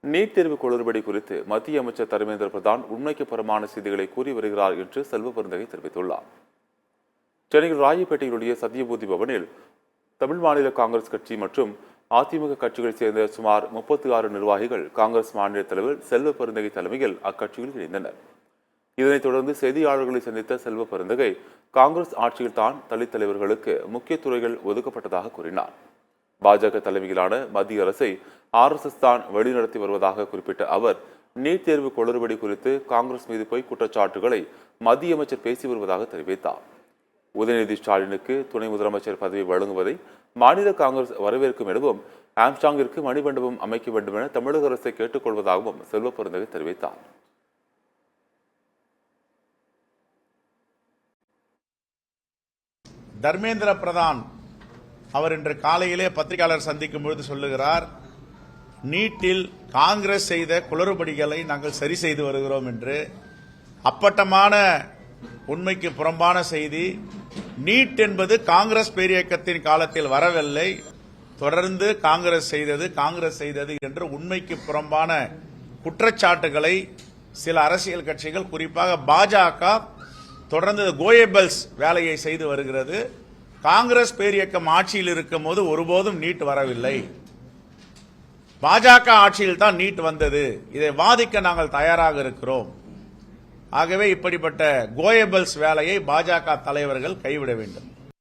NEET தேர்வு குளறுபடி குறித்து மத்திய அமைச்சர் தர்மேந்திர பிரதான் உண்மைக்கு புறம்பான செய்திகளை கூறி வருகிறார் என்று செல்வ பெருந்தகை தெரிவித்துள்ளார். சென்னையில் ராயப்பேட்டையிலுடைய சத்யபூதி பவனில் தமிழ் மாநில காங்கிரஸ் கட்சி மற்றும் அதிமுக கட்சிகளைச் சேர்ந்த சுமார் 36 நிர்வாகிகள் காங்கிரஸ் மாநில தலைவர் செல்வ பெருந்தகை தலைமையில் அக்கட்சியில் இணைந்தனர். இதனைத் தொடர்ந்து செய்தியாளர்களை சந்தித்த செல்வ பெருந்தகை காங்கிரஸ் ஆட்சியில் தான் தலித் தலைவர்களுக்கு முக்கிய துறைகள் ஒதுக்கப்பட்டதாக கூறினார். பாஜக தலைமையிலான மத்திய அரசை RSS தான் வழிநடத்தி வருவதாக குறிப்பிட்ட அவர் நீட் தேர்வு குளறுபடி குறித்து காங்கிரஸ் மீது பொய் குற்றச்சாட்டுகளை மத்திய அமைச்சர் பேசி வருவதாக தெரிவித்தார். உதயநிதி ஸ்டாலினுக்கு துணை முதலமைச்சர் பதவி வழங்குவதை மாநில காங்கிரஸ் வரவேற்கும் எனவும் ஆம்ஸ்டாங்கிற்கு மணிமண்டபம் அமைக்க வேண்டும் என தமிழக அரசை கேட்டுக்கொள்வதாகவும் செல்வ பெருந்தகை தெரிவித்தார். தர்மேந்திர பிரதான் அவர் இன்று காலையிலே பத்திரிகையாளர் சந்திக்கும் பொழுது சொல்லுகிறார், நீட்டில் காங்கிரஸ் செய்த குளறுபடிகளை நாங்கள் சரி செய்து வருகிறோம் என்று. அப்பட்டமான உண்மைக்கு புறம்பான செய்தி. நீட் என்பது காங்கிரஸ் பேரியக்கத்தின் காலத்தில் வரவில்லை, தொடர்ந்து காங்கிரஸ் செய்தது என்று உண்மைக்கு புறம்பான குற்றச்சாட்டுகளை சில அரசியல் கட்சிகள், குறிப்பாக பாஜக தொடர்ந்து கோயபல்ஸ் வேலையை செய்து வருகிறது. காங்கிரஸ் பேரியக்கம் ஆட்சியில் இருக்கும் போது ஒருபோதும் நீட் வரவில்லை, பாஜக ஆட்சியில் தான் நீட் வந்தது. இதை வாதிக்க நாங்கள் தயாராக இருக்கிறோம். ஆகவே இப்படிப்பட்ட கோயபல்ஸ் வேலையை பாஜக தலைவர்கள் கைவிட வேண்டும்.